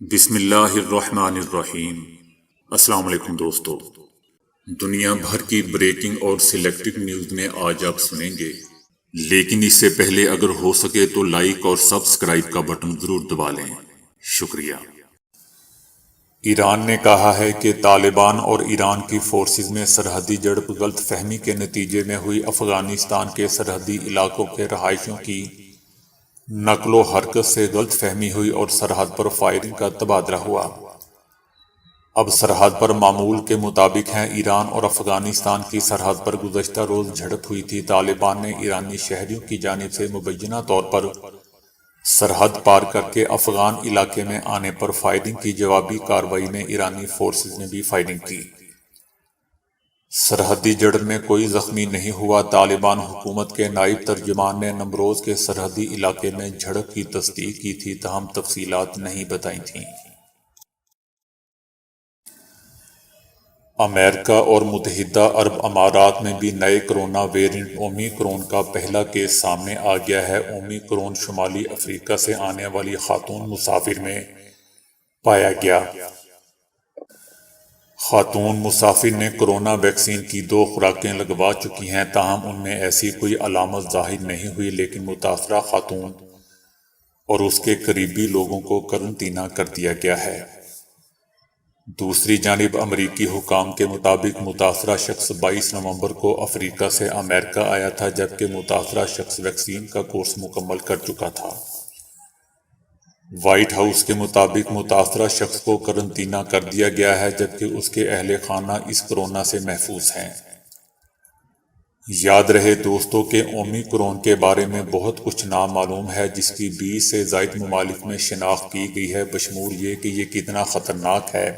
بسم اللہ الرحمن الرحیم۔ السلام علیکم دوستو، دنیا بھر کی بریکنگ اور سلیکٹڈ نیوز میں آج آپ سنیں گے، لیکن اس سے پہلے اگر ہو سکے تو لائک اور سبسکرائب کا بٹن ضرور دبا لیں۔ شکریہ۔ ایران نے کہا ہے کہ طالبان اور ایران کی فورسز میں سرحدی جھڑپ غلط فہمی کے نتیجے میں ہوئی۔ افغانستان کے سرحدی علاقوں کے رہائشیوں کی نقل و حرکت سے غلط فہمی ہوئی اور سرحد پر فائرنگ کا تبادلہ ہوا۔ اب سرحد پر معمول کے مطابق ہیں۔ ایران اور افغانستان کی سرحد پر گزشتہ روز جھڑپ ہوئی تھی۔ طالبان نے ایرانی شہریوں کی جانب سے مبینہ طور پر سرحد پار کر کے افغان علاقے میں آنے پر فائرنگ کی۔ جوابی کارروائی میں ایرانی فورسز نے بھی فائرنگ کی۔ سرحدی جھڑپ میں کوئی زخمی نہیں ہوا۔ طالبان حکومت کے نائب ترجمان نے نمروز کے سرحدی علاقے میں جھڑپ کی تصدیق کی تھی، تاہم تفصیلات نہیں بتائی تھیں۔ امریکہ اور متحدہ عرب امارات میں بھی نئے کرونا ویرینٹ اومیکرون کا پہلا کیس سامنے آ گیا ہے۔ اومیکرون شمالی افریقہ سے آنے والی خاتون مسافر میں پایا گیا۔ خاتون مسافر نے کورونا ویکسین کی 2 خوراکیں لگوا چکی ہیں، تاہم ان میں ایسی کوئی علامت ظاہر نہیں ہوئی، لیکن متاثرہ خاتون اور اس کے قریبی لوگوں کو قرنطینہ کر دیا گیا ہے۔ دوسری جانب امریکی حکام کے مطابق متاثرہ شخص 22 نومبر کو افریقہ سے امریکہ آیا تھا، جبکہ متاثرہ شخص ویکسین کا کورس مکمل کر چکا تھا۔ وائٹ ہاؤس کے مطابق متاثرہ شخص کو قرنطینہ کر دیا گیا ہے، جبکہ اس کے اہل خانہ اس کورونا سے محفوظ ہیں۔ یاد رہے دوستو کہ اومیکرون کے بارے میں بہت کچھ نامعلوم ہے، جس کی 20 سے زائد ممالک میں شناخت کی گئی ہے، بشمول یہ کہ یہ کتنا خطرناک ہے،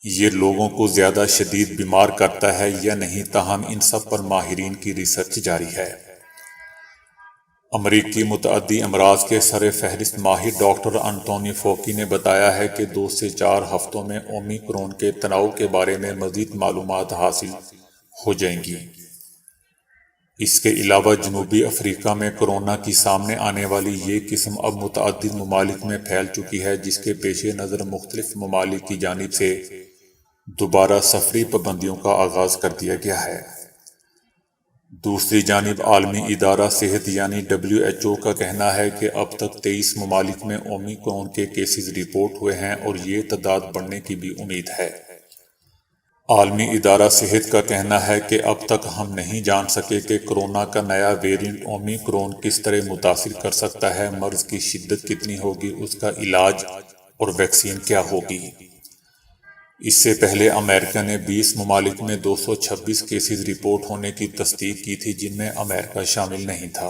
یہ لوگوں کو زیادہ شدید بیمار کرتا ہے یا نہیں، تاہم ان سب پر ماہرین کی ریسرچ جاری ہے۔ امریکی متعدی امراض کے سر فہرست ماہر ڈاکٹر انتونی فوکی نے بتایا ہے کہ 2 سے 4 ہفتوں میں اومیکرون کے تناؤ کے بارے میں مزید معلومات حاصل ہو جائیں گی۔ اس کے علاوہ جنوبی افریقہ میں کورونا کی سامنے آنے والی یہ قسم اب متعدد ممالک میں پھیل چکی ہے، جس کے پیش نظر مختلف ممالک کی جانب سے دوبارہ سفری پابندیوں کا آغاز کر دیا گیا ہے۔ دوسری جانب عالمی ادارہ صحت یعنی WHO کا کہنا ہے کہ اب تک 23 ممالک میں اومیکرون کے کیسز رپورٹ ہوئے ہیں اور یہ تعداد بڑھنے کی بھی امید ہے۔ عالمی ادارہ صحت کا کہنا ہے کہ اب تک ہم نہیں جان سکے کہ کورونا کا نیا ویرینٹ اومیکرون کس طرح متاثر کر سکتا ہے، مرض کی شدت کتنی ہوگی، اس کا علاج اور ویکسین کیا ہوگی۔ اس سے پہلے امریکہ نے 20 ممالک میں 226 کیسز رپورٹ ہونے کی تصدیق کی تھی، جن میں امریکہ شامل نہیں تھا۔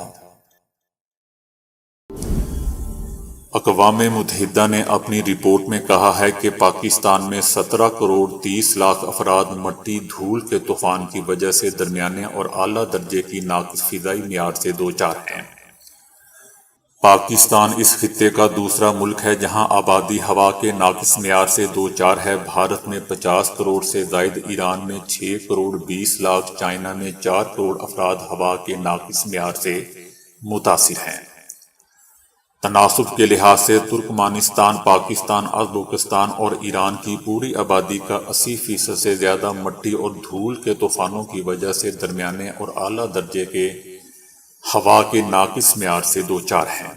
اقوام متحدہ نے اپنی رپورٹ میں کہا ہے کہ پاکستان میں 17 کروڑ 30 لاکھ افراد مٹی دھول کے طوفان کی وجہ سے درمیانے اور اعلیٰ درجے کی ناقص فضائی معیار سے دوچار ہیں۔ پاکستان اس خطے کا دوسرا ملک ہے جہاں آبادی ہوا کے ناقص معیار سے دوچار ہے۔ بھارت میں 50 کروڑ سے زائد، ایران میں 6 کروڑ 20 لاکھ، چائنا میں 4 کروڑ افراد ہوا کے ناقص معیار سے متاثر ہیں۔ تناسب کے لحاظ سے ترکمانستان، پاکستان، ازبکستان اور ایران کی پوری آبادی کا 80% سے زیادہ مٹی اور دھول کے طوفانوں کی وجہ سے درمیانے اور اعلیٰ درجے کے ہوا کے ناقص معیار سے دوچار ہیں۔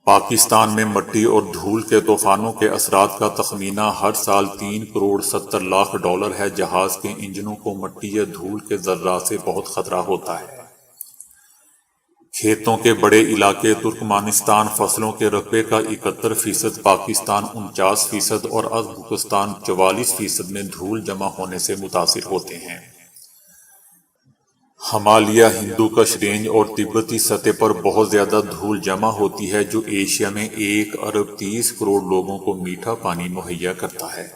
پاکستان میں مٹی اور دھول کے طوفانوں کے اثرات کا تخمینہ ہر سال 3 کروڑ 70 لاکھ ڈالر ہے۔ جہاز کے انجنوں کو مٹی یا دھول کے ذرات سے بہت خطرہ ہوتا ہے۔ کھیتوں کے بڑے علاقے ترکمانستان فصلوں کے رقبے کا 71%، پاکستان 49% اور ازبکستان 44% میں دھول جمع ہونے سے متاثر ہوتے ہیں۔ ہمالیہ، ہندو کش رینج اور تبتی سطح پر بہت زیادہ دھول جمع ہوتی ہے، جو ایشیا میں 1 ارب 30 کروڑ لوگوں کو میٹھا پانی مہیا کرتا ہے۔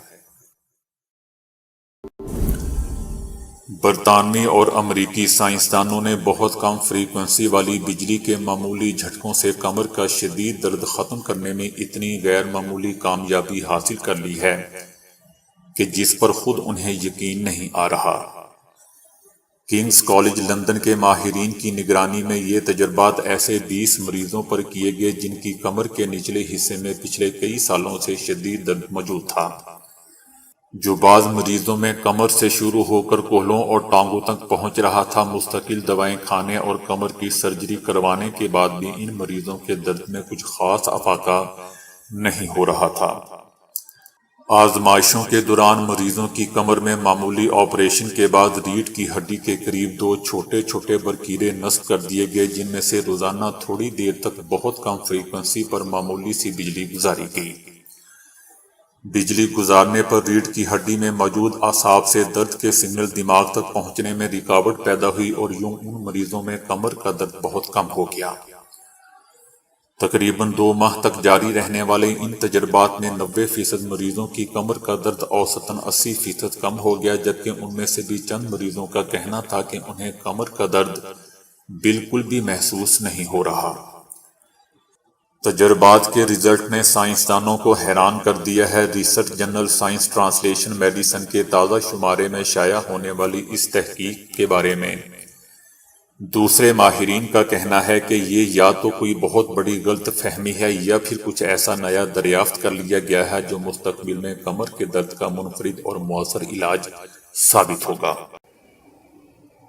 برطانوی اور امریکی سائنسدانوں نے بہت کم فریکوینسی والی بجلی کے معمولی جھٹکوں سے کمر کا شدید درد ختم کرنے میں اتنی غیر معمولی کامیابی حاصل کر لی ہے کہ جس پر خود انہیں یقین نہیں آ رہا کنگز کالج لندن کے ماہرین کی نگرانی میں یہ تجربات ایسے 20 مریضوں پر کیے گئے جن کی کمر کے نچلے حصے میں پچھلے کئی سالوں سے شدید درد موجود تھا، جو بعض مریضوں میں کمر سے شروع ہو کر کولوں اور ٹانگوں تک پہنچ رہا تھا۔ مستقل دوائیں کھانے اور کمر کی سرجری کروانے کے بعد بھی ان مریضوں کے درد میں کچھ خاص افاقہ نہیں ہو رہا تھا۔ آزمائشوں کے دوران مریضوں کی کمر میں معمولی آپریشن کے بعد ریڑھ کی ہڈی کے قریب 2 چھوٹے چھوٹے برکیرے نصب کر دیے گئے، جن میں سے روزانہ تھوڑی دیر تک بہت کم فریکوینسی پر معمولی سی بجلی گزاری گئی۔ بجلی گزارنے پر ریڑھ کی ہڈی میں موجود اعصاب سے درد کے سگنل دماغ تک پہنچنے میں رکاوٹ پیدا ہوئی اور یوں ان مریضوں میں کمر کا درد بہت کم ہو گیا۔ تقریباً 2 ماہ تک جاری رہنے والے ان تجربات میں 90% مریضوں کی کمر کا درد اوسطاً 80% کم ہو گیا، جبکہ ان میں سے بھی چند مریضوں کا کہنا تھا کہ انہیں کمر کا درد بالکل بھی محسوس نہیں ہو رہا۔ تجربات کے رزلٹ نے سائنسدانوں کو حیران کر دیا ہے۔ Research journal Science Translation Medicine کے تازہ شمارے میں شائع ہونے والی اس تحقیق کے بارے میں دوسرے ماہرین کا کہنا ہے کہ یہ یا تو کوئی بہت بڑی غلط فہمی ہے یا پھر کچھ ایسا نیا دریافت کر لیا گیا ہے جو مستقبل میں کمر کے درد کا منفرد اور مؤثر علاج ثابت ہوگا۔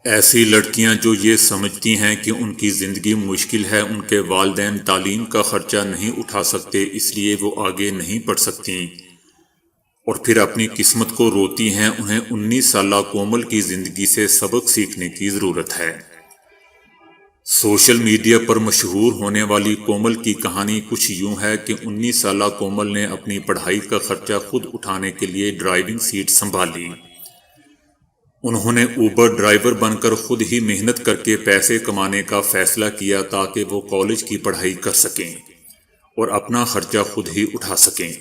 ایسی لڑکیاں جو یہ سمجھتی ہیں کہ ان کی زندگی مشکل ہے، ان کے والدین تعلیم کا خرچہ نہیں اٹھا سکتے اس لیے وہ آگے نہیں پڑھ سکتی اور پھر اپنی قسمت کو روتی ہیں، انہیں 19 سالہ کومل کی زندگی سے سبق سیکھنے کی ضرورت ہے۔ سوشل میڈیا پر مشہور ہونے والی کومل کی کہانی کچھ یوں ہے کہ 19 سالہ کومل نے اپنی پڑھائی کا خرچہ خود اٹھانے کے لیے ڈرائیونگ سیٹ سنبھال لی۔ انہوں نے اوبر ڈرائیور بن کر خود ہی محنت کر کے پیسے کمانے کا فیصلہ کیا تاکہ وہ کالج کی پڑھائی کر سکیں اور اپنا خرچہ خود ہی اٹھا سکیں۔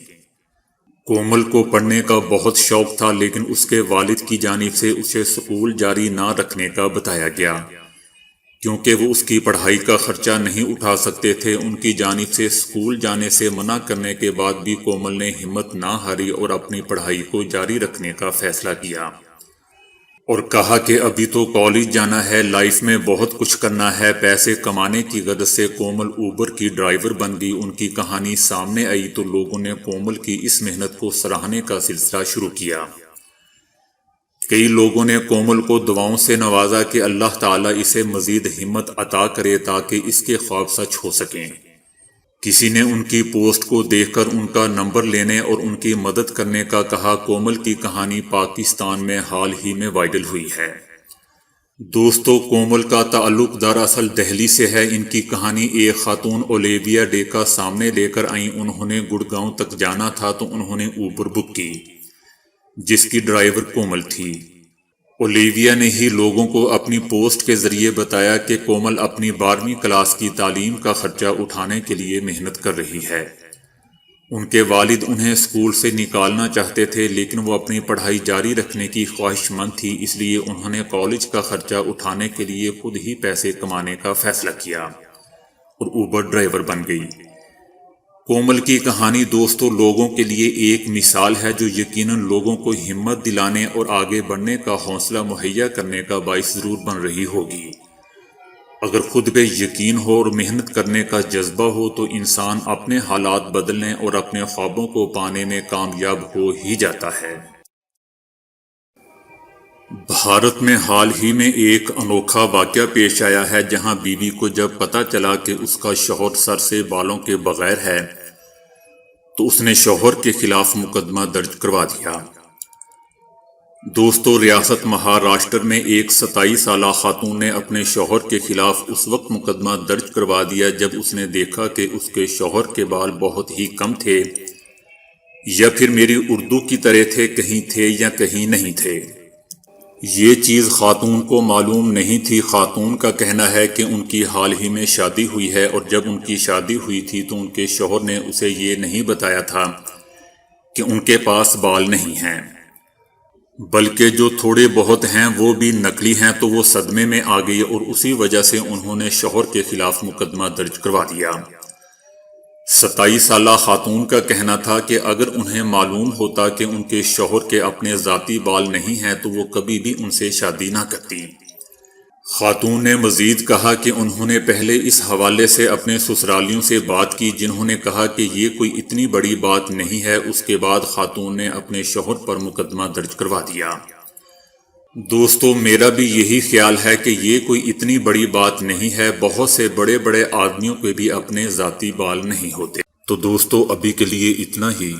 کومل کو پڑھنے کا بہت شوق تھا، لیکن اس کے والد کی جانب سے اسے اسکول جاری نہ رکھنے کا بتایا گیا کیونکہ وہ اس کی پڑھائی کا خرچہ نہیں اٹھا سکتے تھے۔ ان کی جانب سے اسکول جانے سے منع کرنے کے بعد بھی کومل نے ہمت نہ ہاری اور اپنی پڑھائی کو جاری رکھنے کا فیصلہ کیا اور کہا کہ ابھی تو کالج جانا ہے، لائف میں بہت کچھ کرنا ہے۔ پیسے کمانے کی غرض سے کومل اوبر کی ڈرائیور بن گئی۔ ان کی کہانی سامنے آئی تو لوگوں نے کومل کی اس محنت کو سراہنے کا سلسلہ شروع کیا۔ کئی لوگوں نے کومل کو دعاؤں سے نوازا کہ اللہ تعالیٰ اسے مزید ہمت عطا کرے تاکہ اس کے خواب سچ ہو سکیں۔ کسی نے ان کی پوسٹ کو دیکھ کر ان کا نمبر لینے اور ان کی مدد کرنے کا کہا۔ کومل کی کہانی پاکستان میں حال ہی میں وائرل ہوئی ہے۔ دوستو، کومل کا تعلق دراصل دہلی سے ہے۔ ان کی کہانی ایک خاتون اولیویا ڈے کا سامنے لے کر آئیں۔ انہوں نے گڑگاؤں تک جانا تھا تو انہوں نے اوبر بک کی جس کی ڈرائیور کومل تھی۔ اولیویا نے ہی لوگوں کو اپنی پوسٹ کے ذریعے بتایا کہ کومل اپنی 12ویں کلاس کی تعلیم کا خرچہ اٹھانے کے لیے محنت کر رہی ہے۔ ان کے والد انہیں اسکول سے نکالنا چاہتے تھے، لیکن وہ اپنی پڑھائی جاری رکھنے کی خواہش مند تھی، اس لیے انہوں نے کالج کا خرچہ اٹھانے کے لیے خود ہی پیسے کمانے کا فیصلہ کیا اور اوبر ڈرائیور بن گئی۔ کومل کی کہانی دوستو لوگوں کے لیے ایک مثال ہے جو یقیناً لوگوں کو ہمت دلانے اور آگے بڑھنے کا حوصلہ مہیا کرنے کا باعث ضرور بن رہی ہوگی۔ اگر خود پہ یقین ہو اور محنت کرنے کا جذبہ ہو تو انسان اپنے حالات بدلنے اور اپنے خوابوں کو پانے میں کامیاب ہو ہی جاتا ہے۔ بھارت میں حال ہی میں ایک انوکھا واقعہ پیش آیا ہے جہاں بیوی کو جب پتہ چلا کہ اس کا شوہر سر سے بالوں کے بغیر ہے تو اس نے شوہر کے خلاف مقدمہ درج کروا دیا۔ دوستو، ریاست مہاراشٹر میں ایک 27 سالہ خاتون نے اپنے شوہر کے خلاف اس وقت مقدمہ درج کروا دیا جب اس نے دیکھا کہ اس کے شوہر کے بال بہت ہی کم تھے، یا پھر میری اردو کی طرح تھے، کہیں تھے یا کہیں نہیں تھے۔ یہ چیز خاتون کو معلوم نہیں تھی۔ خاتون کا کہنا ہے کہ ان کی حال ہی میں شادی ہوئی ہے اور جب ان کی شادی ہوئی تھی تو ان کے شوہر نے اسے یہ نہیں بتایا تھا کہ ان کے پاس بال نہیں ہیں، بلکہ جو تھوڑے بہت ہیں وہ بھی نقلی ہیں، تو وہ صدمے میں آ گئی اور اسی وجہ سے انہوں نے شوہر کے خلاف مقدمہ درج کروا دیا۔ 27 سالہ خاتون کا کہنا تھا کہ اگر انہیں معلوم ہوتا کہ ان کے شوہر کے اپنے ذاتی بال نہیں ہیں تو وہ کبھی بھی ان سے شادی نہ کرتی۔ خاتون نے مزید کہا کہ انہوں نے پہلے اس حوالے سے اپنے سسرالیوں سے بات کی جنہوں نے کہا کہ یہ کوئی اتنی بڑی بات نہیں ہے۔ اس کے بعد خاتون نے اپنے شوہر پر مقدمہ درج کروا دیا۔ دوستو، میرا بھی یہی خیال ہے کہ یہ کوئی اتنی بڑی بات نہیں ہے۔ بہت سے بڑے بڑے آدمیوں کے بھی اپنے ذاتی بال نہیں ہوتے۔ تو دوستو، ابھی کے لیے اتنا ہی۔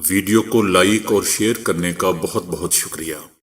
ویڈیو کو لائک اور شیئر کرنے کا بہت بہت شکریہ۔